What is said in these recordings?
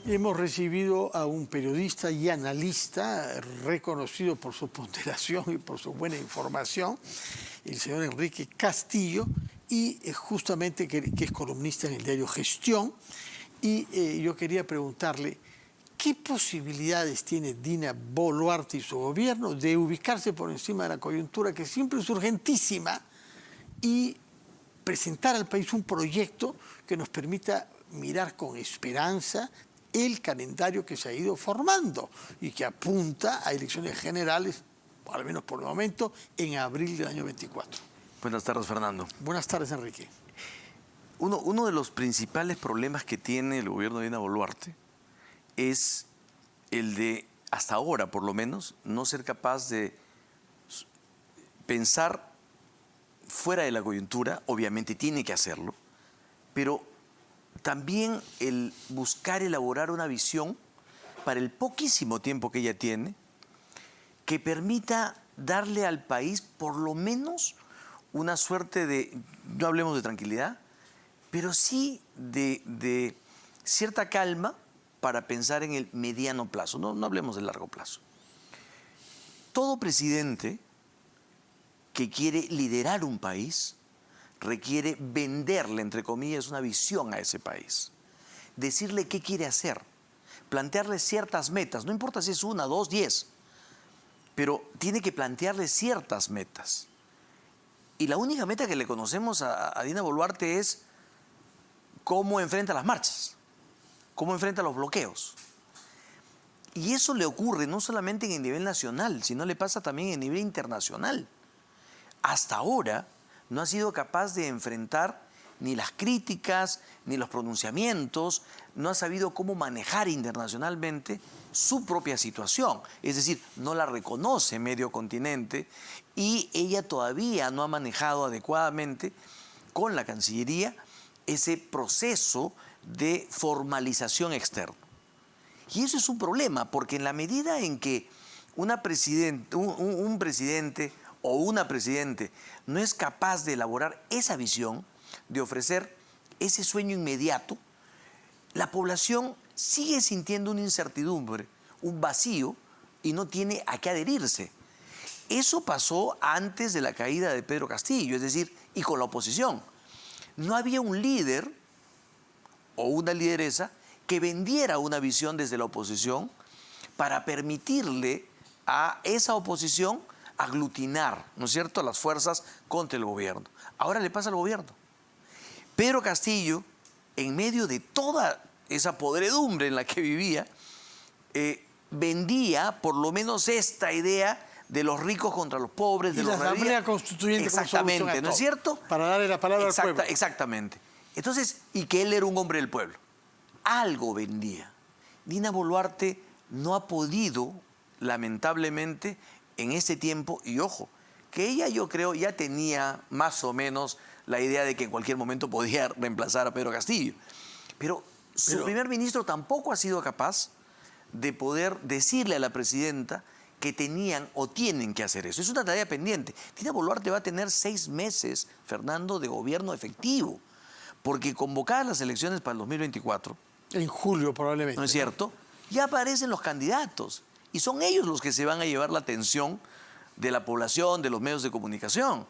Hemos recibido a un periodista y analista reconocido por su ponderación y por su buena información, el señor Enrique Castillo, y justamente que es columnista en el diario Gestión. Y yo quería preguntarle, ¿qué posibilidades tiene Dina Boluarte y su gobierno de ubicarse por encima de la coyuntura, que siempre es urgentísima, y presentar al país un proyecto que nos permita mirar con esperanza el calendario que se ha ido formando y que apunta a elecciones generales, al menos por el momento, en abril del año 24? Buenas tardes, Fernando. Buenas tardes, Enrique. Uno de los principales problemas que tiene el gobierno de Dina Boluarte es el de, hasta ahora por lo menos, no ser capaz de pensar fuera de la coyuntura. Obviamente tiene que hacerlo, pero también el buscar elaborar una visión para el poquísimo tiempo que ella tiene, que permita darle al país por lo menos una suerte de, no hablemos de tranquilidad, pero sí de cierta calma para pensar en el mediano plazo, no hablemos del largo plazo. Todo presidente que quiere liderar un país requiere venderle, entre comillas, una visión a ese país. Decirle qué quiere hacer, plantearle ciertas metas, no importa si es 1, 2, 10, pero tiene que plantearle ciertas metas. Y la única meta que le conocemos a Dina Boluarte es cómo enfrenta las marchas, cómo enfrenta los bloqueos. Y eso le ocurre no solamente en el nivel nacional, sino le pasa también en el nivel internacional. Hasta ahora no ha sido capaz de enfrentar ni las críticas, ni los pronunciamientos, no ha sabido cómo manejar internacionalmente su propia situación. Es decir, no la reconoce medio continente y ella todavía no ha manejado adecuadamente con la Cancillería ese proceso de formalización externa. Y eso es un problema, porque en la medida en que un presidente o una presidente no es capaz de elaborar esa visión, de ofrecer ese sueño inmediato, la población sigue sintiendo una incertidumbre, un vacío, y no tiene a qué adherirse. Eso pasó antes de la caída de Pedro Castillo, es decir, y con la oposición. No había un líder o una lideresa que vendiera una visión desde la oposición para permitirle a esa oposición aglutinar, ¿no es cierto?, las fuerzas contra el gobierno. Ahora le pasa al gobierno. Pedro Castillo, en medio de toda esa podredumbre en la que vivía, vendía por lo menos esta idea de los ricos contra los pobres, de los la Asamblea Constituyente. Exactamente, ¿no es cierto? Para darle la palabra al pueblo. Exactamente. Entonces, y que él era un hombre del pueblo. Algo vendía. Dina Boluarte no ha podido, lamentablemente, en este tiempo, y ojo, que ella, yo creo, ya tenía más o menos la idea de que en cualquier momento podía reemplazar a Pedro Castillo. Pero su primer ministro tampoco ha sido capaz de poder decirle a la presidenta que tenían o tienen que hacer eso. Es una tarea pendiente. Dina Boluarte va a tener 6 meses, Fernando, de gobierno efectivo, porque convocadas las elecciones para el 2024... En julio probablemente. ¿No es cierto? Ya aparecen los candidatos y son ellos los que se van a llevar la atención de la población, de los medios de comunicación.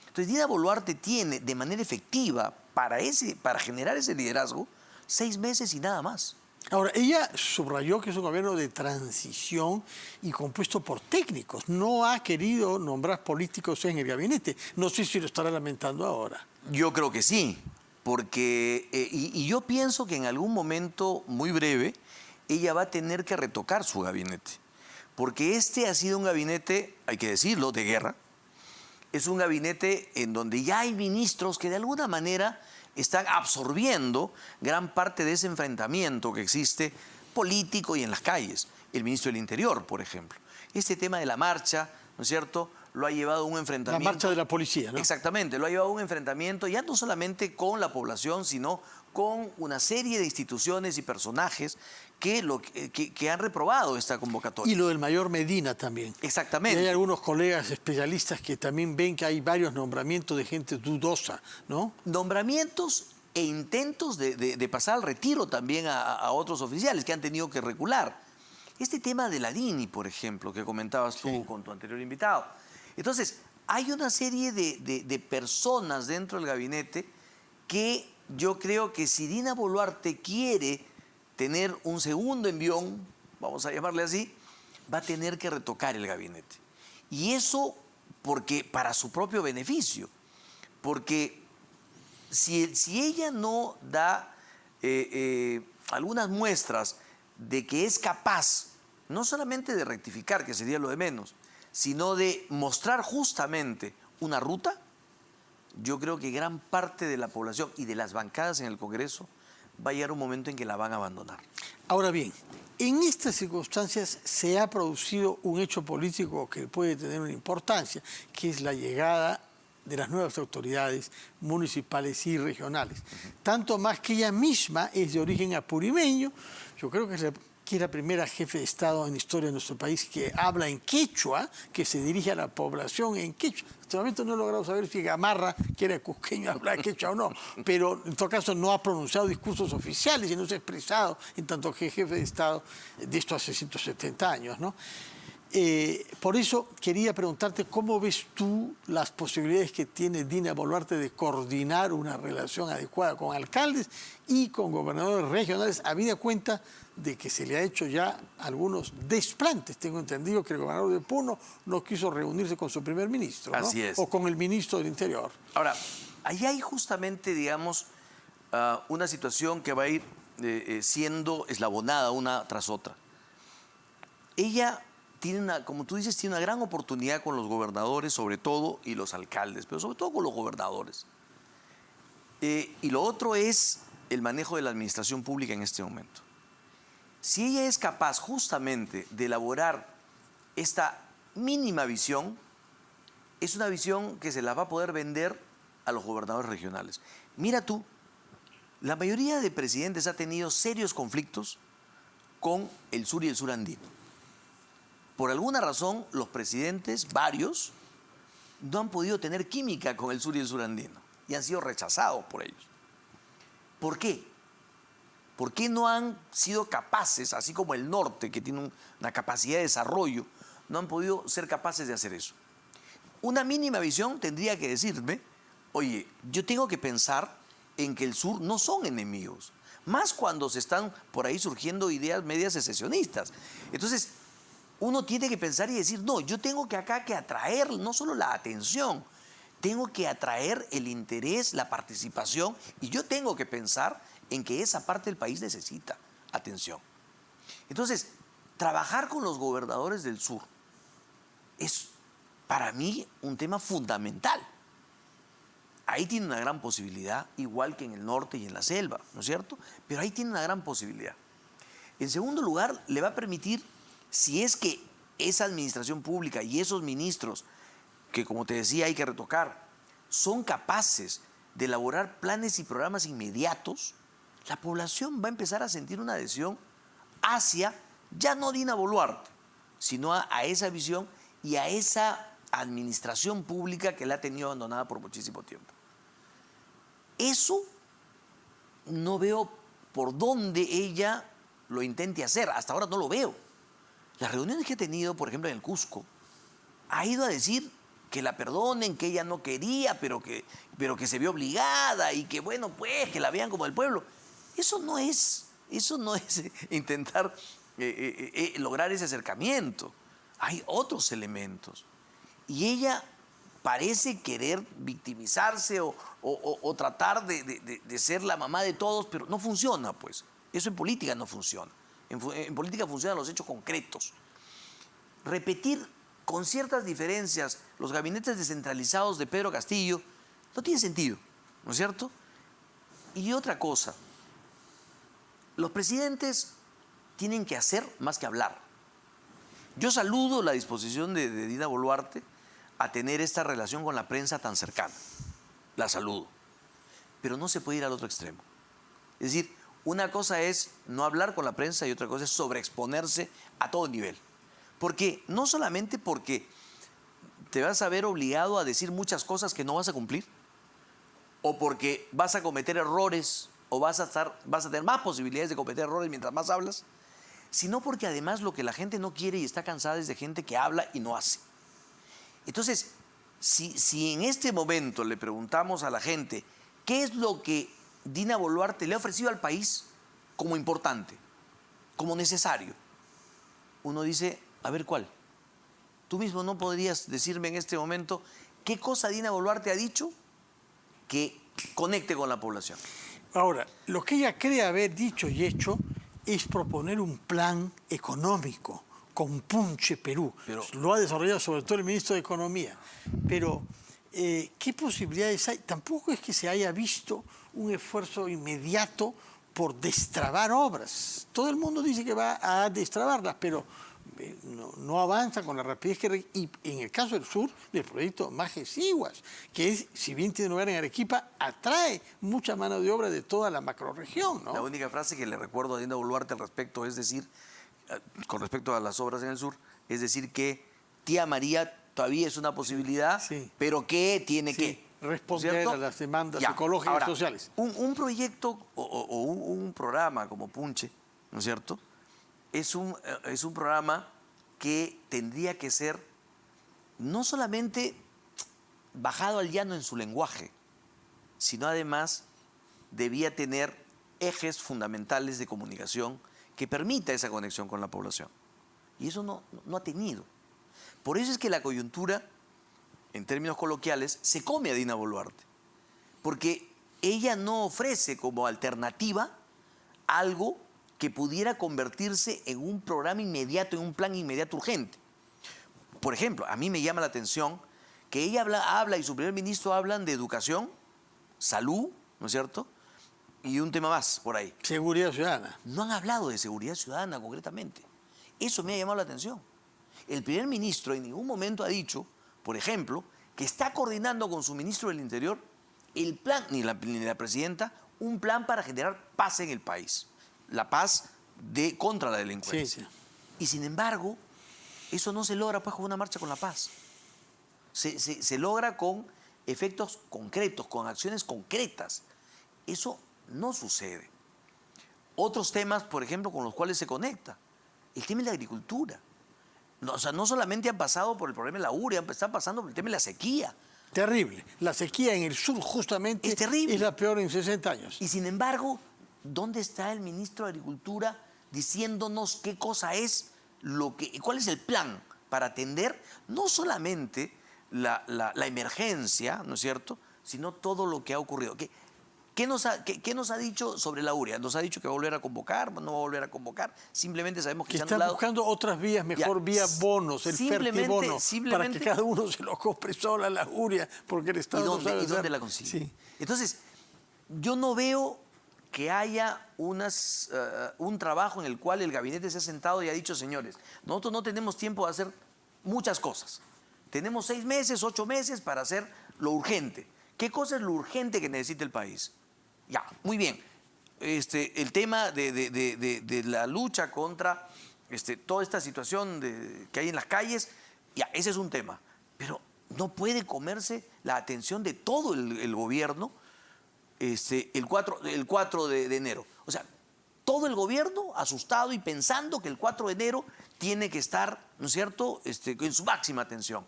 Entonces, Dina Boluarte tiene de manera efectiva para generar ese liderazgo 6 meses y nada más. Ahora, ella subrayó que es un gobierno de transición y compuesto por técnicos. No ha querido nombrar políticos en el gabinete. No sé si lo estará lamentando ahora. Yo creo que sí, porque y yo pienso que en algún momento muy breve ella va a tener que retocar su gabinete. Porque este ha sido un gabinete, hay que decirlo, de guerra. Es un gabinete en donde ya hay ministros que de alguna manera están absorbiendo gran parte de ese enfrentamiento que existe político y en las calles. El ministro del Interior, por ejemplo. Este tema de la marcha, ¿no es cierto?, lo ha llevado a un enfrentamiento. La marcha de la policía, ¿no? Exactamente, lo ha llevado a un enfrentamiento ya no solamente con la población, sino con una serie de instituciones y personajes que han reprobado esta convocatoria. Y lo del mayor Medina también. Exactamente. Y hay algunos colegas especialistas que también ven que hay varios nombramientos de gente dudosa, ¿no? Nombramientos e intentos de pasar al retiro también a otros oficiales que han tenido que recular. Este tema de la DINI, por ejemplo, que comentabas tú con tu anterior invitado. Entonces, hay una serie de personas dentro del gabinete que yo creo que si Dina Boluarte quiere tener un segundo envión, vamos a llamarle así, va a tener que retocar el gabinete. Y eso porque para su propio beneficio. Porque si ella no da algunas muestras de que es capaz, no solamente de rectificar, que sería lo de menos, sino de mostrar justamente una ruta, yo creo que gran parte de la población y de las bancadas en el Congreso va a llegar un momento en que la van a abandonar. Ahora bien, en estas circunstancias se ha producido un hecho político que puede tener una importancia, que es la llegada de las nuevas autoridades municipales y regionales. Tanto más que ella misma es de origen apurimeño. Yo creo que es la primera jefe de Estado en la historia de nuestro país que habla en quechua, que se dirige a la población en quechua. En este momento no he logrado saber si Gamarra, que era cusqueño, habla quechua o no, pero en todo caso no ha pronunciado discursos oficiales y no se ha expresado en tanto que jefe de Estado de esto hace 170 años, ¿no? Por eso quería preguntarte cómo ves tú las posibilidades que tiene Dina Boluarte de coordinar una relación adecuada con alcaldes y con gobernadores regionales, habida cuenta de que se le ha hecho ya algunos desplantes. Tengo entendido que el gobernador de Puno no quiso reunirse con su primer ministro, ¿no? Así es. O con el ministro del Interior. Ahora, ahí hay justamente, digamos, una situación que va a ir siendo eslabonada una tras otra. Ella tiene como tú dices, tiene una gran oportunidad con los gobernadores, sobre todo, y los alcaldes, pero sobre todo con los gobernadores. Y lo otro es el manejo de la administración pública en este momento. Si ella es capaz justamente de elaborar esta mínima visión, es una visión que se la va a poder vender a los gobernadores regionales. Mira tú, la mayoría de presidentes ha tenido serios conflictos con el sur y el sur andino. Por alguna razón, los presidentes, varios, no han podido tener química con el sur y el sur andino y han sido rechazados por ellos. ¿Por qué? ¿Por qué no han sido capaces, así como el norte, que tiene una capacidad de desarrollo, no han podido ser capaces de hacer eso? Una mínima visión tendría que decirme, oye, yo tengo que pensar en que el sur no son enemigos, más cuando se están por ahí surgiendo ideas medias secesionistas. Entonces, uno tiene que pensar y decir, no, yo tengo que acá que atraer no solo la atención, tengo que atraer el interés, la participación, y yo tengo que pensar en que esa parte del país necesita atención. Entonces, trabajar con los gobernadores del sur es para mí un tema fundamental. Ahí tiene una gran posibilidad, igual que en el norte y en la selva, ¿no es cierto? Pero ahí tiene una gran posibilidad. En segundo lugar, le va a permitir, si es que esa administración pública y esos ministros, que como te decía hay que retocar, son capaces de elaborar planes y programas inmediatos, la población va a empezar a sentir una adhesión hacia, ya no Dina Boluarte, sino a esa visión y a esa administración pública que la ha tenido abandonada por muchísimo tiempo. Eso no veo por dónde ella lo intente hacer, hasta ahora no lo veo. Las reuniones que he tenido, por ejemplo, en el Cusco, ha ido a decir que la perdonen, que ella no quería, pero que se vio obligada y que, bueno, pues, que la vean como el pueblo. Eso no es intentar lograr ese acercamiento. Hay otros elementos. Y ella parece querer victimizarse o tratar de ser la mamá de todos, pero no funciona, pues. Eso en política no funciona. En política funcionan los hechos concretos. Repetir con ciertas diferencias los gabinetes descentralizados de Pedro Castillo no tiene sentido, ¿no es cierto? Y otra cosa, los presidentes tienen que hacer más que hablar. Yo saludo la disposición de Dina Boluarte a tener esta relación con la prensa tan cercana. La saludo. Pero no se puede ir al otro extremo. Es decir, una cosa es no hablar con la prensa y otra cosa es sobreexponerse a todo nivel. Porque no solamente porque te vas a ver obligado a decir muchas cosas que no vas a cumplir, o porque vas a cometer errores o vas a tener más posibilidades de cometer errores mientras más hablas, sino porque además lo que la gente no quiere y está cansada es de gente que habla y no hace. Entonces, si en este momento le preguntamos a la gente qué es lo que Dina Boluarte le ha ofrecido al país como importante, como necesario, uno dice, a ver, ¿cuál? Tú mismo no podrías decirme en este momento qué cosa Dina Boluarte ha dicho que conecte con la población. Ahora, lo que ella cree haber dicho y hecho es proponer un plan económico con Punche Perú. Pero, lo ha desarrollado sobre todo el ministro de Economía. Pero, ¿qué posibilidades hay? Tampoco es que se haya visto un esfuerzo inmediato por destrabar obras. Todo el mundo dice que va a destrabarlas, pero no avanza con la rapidez que requiere. Y en el caso del sur, del proyecto Majes Iguas, que es, si bien tiene lugar en Arequipa, atrae mucha mano de obra de toda la macrorregión, ¿no? La única frase que le recuerdo a Dina Boluarte al respecto es decir, con respecto a las obras en el sur, es decir que Tía María todavía es una posibilidad, sí, pero que tiene sí, que responder, ¿cierto?, a las demandas ya, ecológicas ahora, y sociales. Un proyecto o un programa como Punche, ¿no es cierto?, es un programa que tendría que ser no solamente bajado al llano en su lenguaje, sino además debía tener ejes fundamentales de comunicación que permita esa conexión con la población. Y eso no ha tenido. Por eso es que la coyuntura, en términos coloquiales, se come a Dina Boluarte. Porque ella no ofrece como alternativa algo que pudiera convertirse en un programa inmediato, en un plan inmediato urgente. Por ejemplo, a mí me llama la atención que ella habla y su primer ministro hablan de educación, salud, ¿no es cierto?, y un tema más por ahí. Seguridad ciudadana. No han hablado de seguridad ciudadana concretamente. Eso me ha llamado la atención. El primer ministro en ningún momento ha dicho, por ejemplo, que está coordinando con su ministro del Interior el plan, ni la presidenta, un plan para generar paz en el país. La paz contra la delincuencia. Sí, sí. Y sin embargo, eso no se logra pues con una marcha con la paz. Se logra con efectos concretos, con acciones concretas. Eso no sucede. Otros temas, por ejemplo, con los cuales se conecta. El tema de la agricultura. No, o sea, no solamente han pasado por el problema de la urea, están pasando por el tema de la sequía. Terrible. La sequía en el sur justamente Es terrible. Es la peor en 60 años. Y sin embargo, ¿dónde está el ministro de Agricultura diciéndonos qué cosa es cuál es el plan para atender no solamente la emergencia, ¿no es cierto?, sino todo lo que ha ocurrido? ¿Qué nos ha dicho sobre la urea? Nos ha dicho que va a volver a convocar, no va a volver a convocar. Simplemente sabemos que está buscando otras vías, mejor vía bonos, el fertibono, para que cada uno se lo compre sola la urea, porque el Estado no sabe ¿Y dónde la consigue? Sí. Entonces, yo no veo que haya un trabajo en el cual el gabinete se ha sentado y ha dicho, señores, nosotros no tenemos tiempo de hacer muchas cosas. Tenemos 6 meses, 8 meses para hacer lo urgente. ¿Qué cosa es lo urgente que necesita el país? Ya, muy bien. El tema de la lucha contra toda esta situación que hay en las calles, ya, ese es un tema. Pero no puede comerse la atención de todo el gobierno el 4 de enero. O sea, todo el gobierno asustado y pensando que el 4 de enero tiene que estar, ¿no es cierto?, en su máxima atención.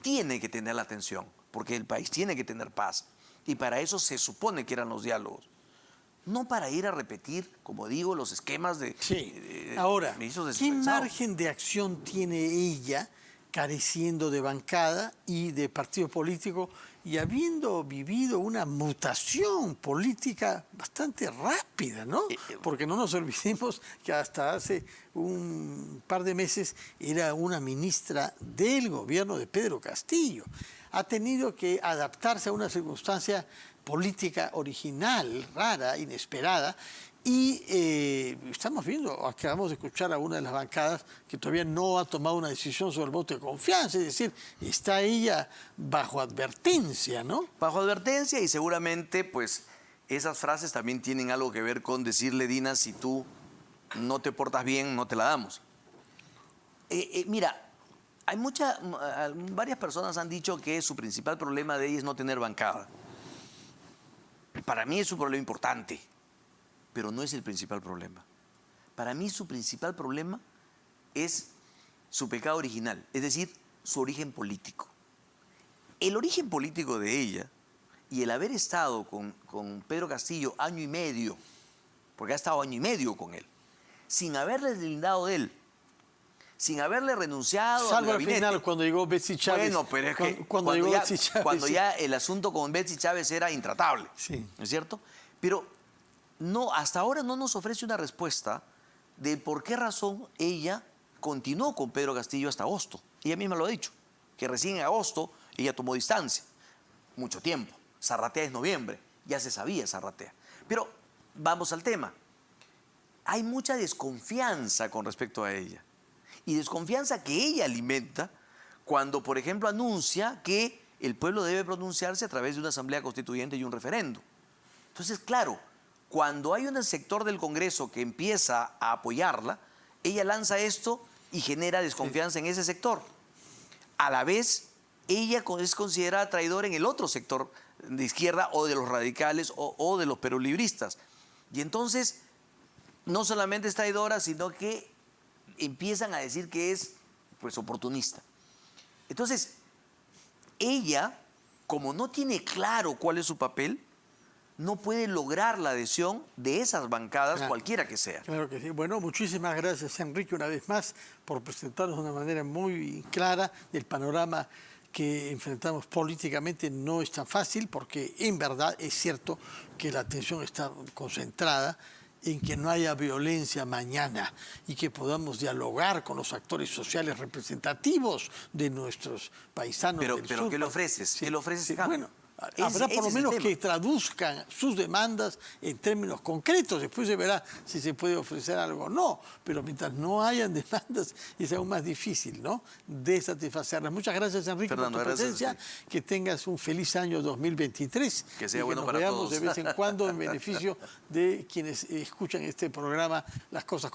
Tiene que tener la atención, porque el país tiene que tener paz. Y para eso se supone que eran los diálogos. No para ir a repetir, como digo, los esquemas de... Sí. Ahora, ¿qué margen de acción tiene ella careciendo de bancada y de partido político y habiendo vivido una mutación política bastante rápida, ¿no? Porque no nos olvidemos que hasta hace un par de meses era una ministra del gobierno de Pedro Castillo. Ha tenido que adaptarse a una circunstancia política original, rara, inesperada, y estamos viendo, acabamos de escuchar a una de las bancadas que todavía no ha tomado una decisión sobre el voto de confianza, es decir, está ella bajo advertencia, ¿no? Bajo advertencia, y seguramente pues esas frases también tienen algo que ver con decirle, Dina, si tú no te portas bien, no te la damos. Mira, varias personas han dicho que su principal problema de ella es no tener bancada. para mí es un problema importante, pero no es el principal problema. Para mí su principal problema es su pecado original, es decir, su origen político. El origen político de ella y el haber estado con Pedro Castillo año y medio, porque ha estado año y medio con él, sin haberle deslindado de él, sin haberle renunciado Salvo al al gabinete. final cuando llegó Betsy Chávez. Bueno, pero es que Cuando cuando ya el asunto con Betsy Chávez era intratable, Sí. ¿no es cierto? Pero no, hasta ahora no nos ofrece una respuesta de por qué razón ella continuó con Pedro Castillo hasta agosto. Ella misma lo ha dicho, que recién en agosto ella tomó distancia. Mucho tiempo. Zarratea es noviembre, ya se sabía Zarratea. Pero vamos al tema. Hay mucha desconfianza con respecto a ella. Y desconfianza que ella alimenta cuando, por ejemplo, anuncia que el pueblo debe pronunciarse a través de una asamblea constituyente y un referendo. Entonces, claro, cuando hay un sector del Congreso que empieza a apoyarla, ella lanza esto y genera desconfianza en ese sector. A la vez, ella es considerada traidora en el otro sector de izquierda o de los radicales o de los perulibristas. Y entonces, no solamente es traidora, sino que empiezan a decir que es, pues, oportunista. Entonces, ella, como no tiene claro cuál es su papel, no puede lograr la adhesión de esas bancadas, Claro. cualquiera que sea. Claro que sí. Bueno, muchísimas gracias, Enrique, una vez más, por presentarnos de una manera muy clara del panorama que enfrentamos políticamente. No es tan fácil porque en verdad es cierto que la atención está concentrada en que no haya violencia mañana y que podamos dialogar con los actores sociales representativos de nuestros paisanos Pero del sur. ¿qué le ofreces? ¿Qué le ofreces? Cambio? Bueno, habrá por lo menos que traduzcan sus demandas en términos concretos. Después se verá si se puede ofrecer algo o no. Pero mientras no hayan demandas, es aún más difícil, ¿no?, de satisfacerlas. Muchas gracias, Enrique, Fernando, por tu gracias presencia. Que tengas un feliz año 2023. Que sea y bueno nos para veamos todos. de vez en cuando en beneficio de quienes escuchan este programa, Las Cosas